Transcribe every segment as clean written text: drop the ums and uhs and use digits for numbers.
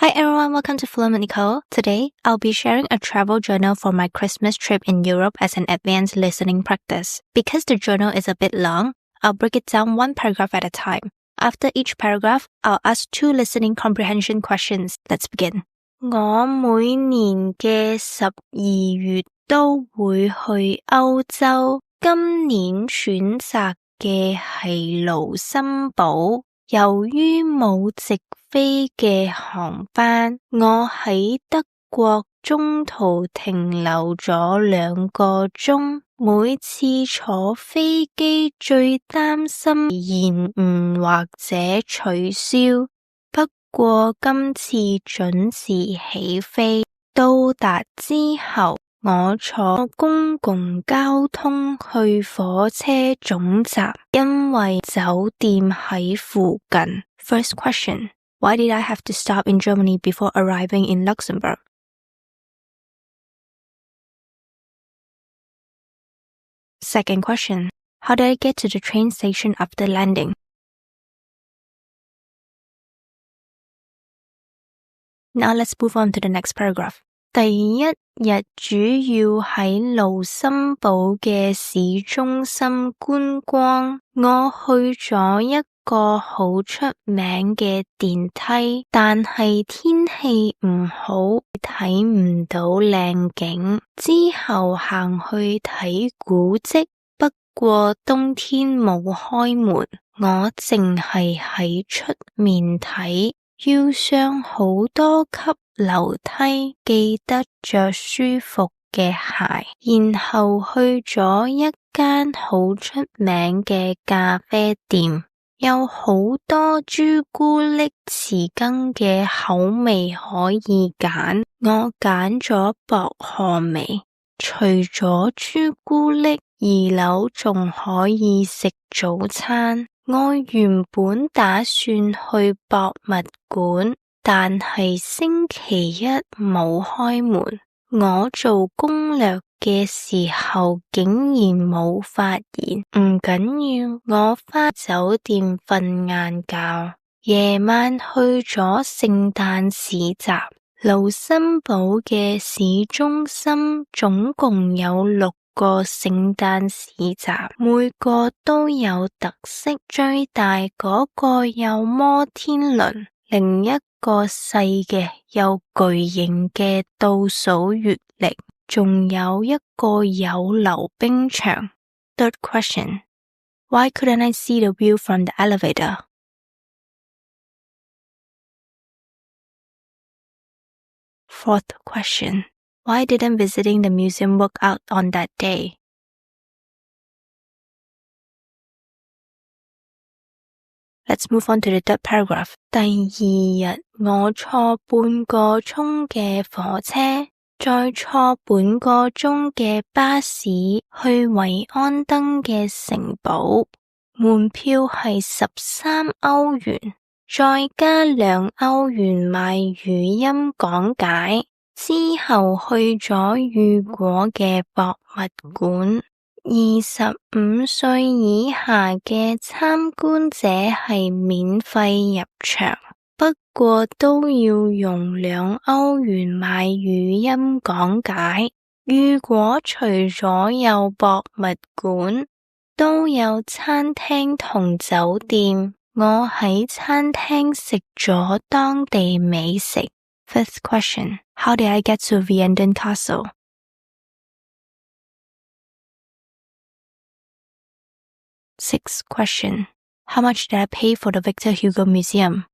Hi everyone, welcome to Fluent with Nicole. Today, I'll be sharing a travel journal for my Christmas trip in Europe as an advanced listening practice. Because the journal is a bit long, I'll break it down one paragraph at a time. After each paragraph, I'll ask 2 listening comprehension questions. Let's begin. 我每年嘅12月都會去歐洲，今年選擇嘅係盧森堡。由於冇直飛嘅航班，我喺德國中途停留咗2個鐘。每次坐飛機最擔心延誤或者取消，不過今次準時起飛。到達之後，我坐公共交通去火車總站，因為酒店喺附近。First question, why did I have to stop in Germany before arriving in Luxembourg? Second question, how did I get to the train station after landing? Now let's move on to the next paragraph. 第一日主要喺盧森堡嘅市中心觀光，我去咗一個好出名嘅電梯，但係天氣唔好，睇唔到靚景。之後行去睇古蹟，不過冬天冇開門，我淨係喺出面睇。要上好多級樓梯，記得着舒服嘅鞋，然後去咗一間好出名嘅咖啡店，有好多朱古力匙羹嘅口味可以揀，我揀咗薄荷味。除咗朱古力，2樓仲可以食早餐。我原本打算去博物館，但係星期一冇開門。我做攻略嘅時候竟然冇發現，唔緊要，我返酒店瞓晏覺。夜晚去咗聖誕市集。盧森堡嘅市中心總共有6個聖誕市集，每個都有特色。最大嗰個有摩天輪，另一個細嘅有巨型嘅倒數月曆，仲有一個有溜冰場。Third question, why couldn't I see the view from the elevator? Fourth question, why didn't visiting the museum work out on that day? Let's move on to the third paragraph. 第2日，我坐半個鐘嘅火車，再坐半個鐘嘅巴士去維安登嘅城堡，門票係13歐元，再加2歐元買語音講解。之後去咗雨果嘅博物館。25歲以下嘅參觀者係免費入場，不過都要用2歐元買語音講解。雨果除咗有博物館，都有餐廳同酒店。我喺餐廳食咗當地美食。Fifth question, how did I get to Vianden Castle? Sixth question, how much did I pay for the Victor Hugo Museum?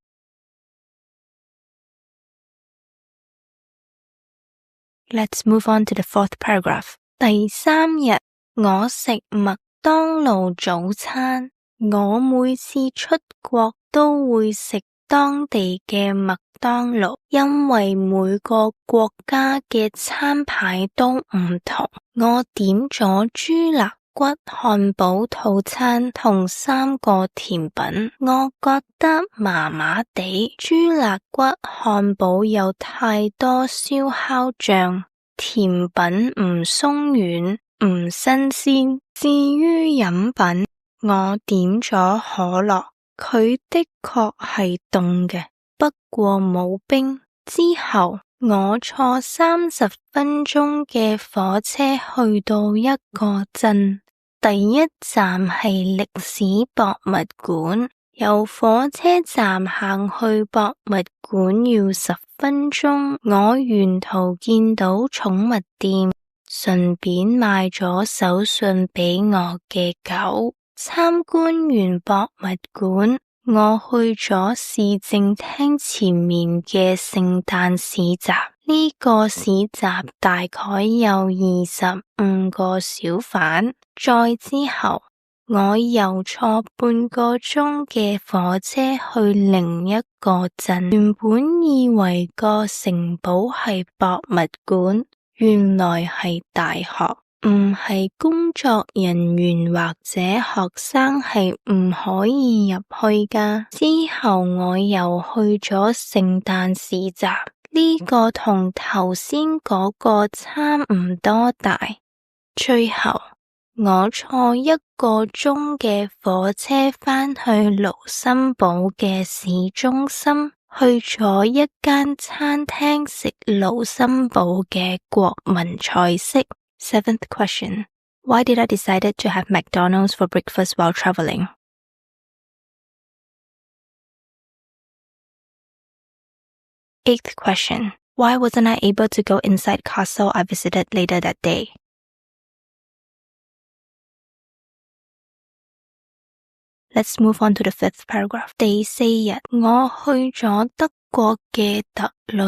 Let's move on to the fourth paragraph. 第3日，我食麥當勞早餐。我每次出國都會食當地嘅麥當勞，因為每個國家嘅餐牌都唔同。我點咗豬肋骨漢堡套餐同3個甜品，我覺得麻麻地。豬肋骨漢堡有太多燒烤醬，甜品唔鬆軟，唔新鮮。至於飲品，我點咗可樂，佢的確係凍嘅，不過冇冰。之後我坐30分鐘嘅火車去到一個鎮，第一站係歷史博物館，由火車站行去博物館要10分鐘。我沿途見到寵物店，順便買咗手信俾我嘅狗。參觀完博物館，我去咗市政廳前面嘅聖誕市集。呢個市集大概有25個小販。再之後，我又坐半個鐘嘅火車去另一個鎮。原本以為個城堡係博物館，原來係大學，唔係工作人員或者學生係唔可以入去㗎。之後我又去咗聖誕市集，呢個同頭先嗰個差唔多大。最後我坐1個鐘嘅火車返去盧森堡嘅市中心，去咗一間餐廳食盧森堡嘅國民菜式。Seventh question. Why did I decide to have McDonald's for breakfast while traveling? Eighth question. Why wasn't I able to go inside castle I visited later that day? Let's move on to the fifth paragraph. 第4日，我去咗德國嘅特里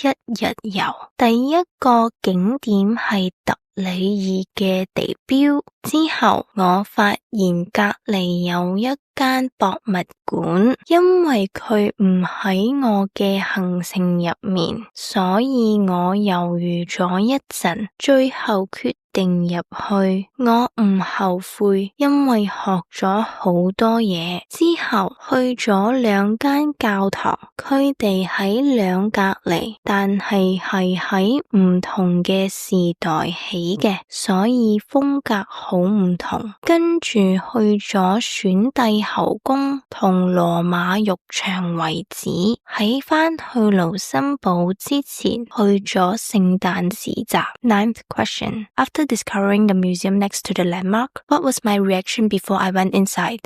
爾1日遊。第一個景點係特里爾嘅地標。之後我發現隔離有一間博物館，因為佢唔喺我嘅行程入面，所以我猶豫咗一陣，最後決定入去。我唔後悔，因為學咗好多嘢。之後去咗2間教堂，佢哋喺2隔離，但係喺唔同嘅時代起嘅，所以風格好唔同。跟住去咗選帝后宮同羅馬浴場遺址。喺返去盧森堡之前，去咗聖誕市集。Ninth question. After discovering the museum next to the landmark, what was my reaction before I went inside?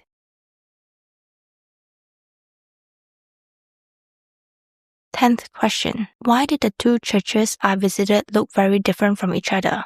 Tenth question. Why did the two churches I visited look very different from each other?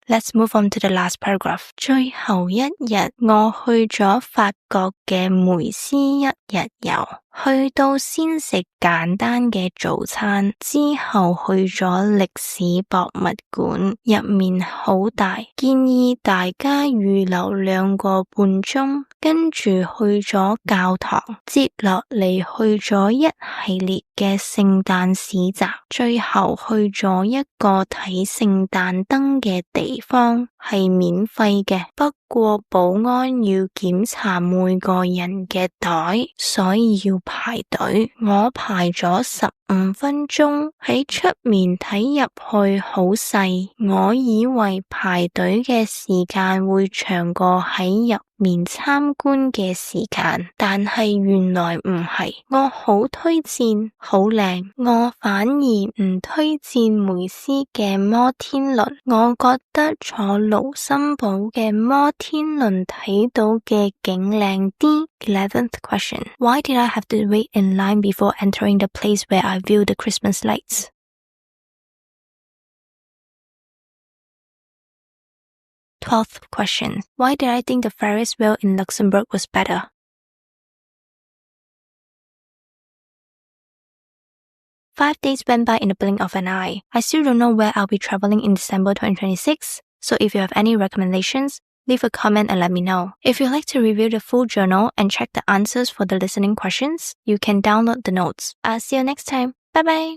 Let's move on to the last paragraph. 最後一日，我去咗法國嘅梅斯1日遊，去到先食簡單嘅早餐，之後去咗歷史博物館，入面好大，建議大家預留2個半鐘，跟住去咗教堂，接落嚟去咗一系列嘅聖誕市集，最後去咗一個睇聖誕燈嘅地方，係免費嘅，不過保安要檢查每個人嘅袋，所以要排隊。我排咗15分鐘，喺出面睇入去好細，我以為排隊嘅時間會長過喺入面參觀嘅時間，但係原來唔係。我好推薦，好靚，我反而唔推薦梅斯嘅摩天輪。我覺得坐盧森堡嘅摩天輪睇到嘅景靚啲。11th question. Why did I have to wait in line before entering the place where I viewed the Christmas lights? 12th question. Why did I think the Ferris wheel in Luxembourg was better? 5 days went by in the blink of an eye. I still don't know where I'll be traveling in December 2026, so if you have any recommendations, leave a comment and let me know. If you'd like to review the full journal and check the answers for the listening questions, you can download the notes. I'll see you next time. Bye bye!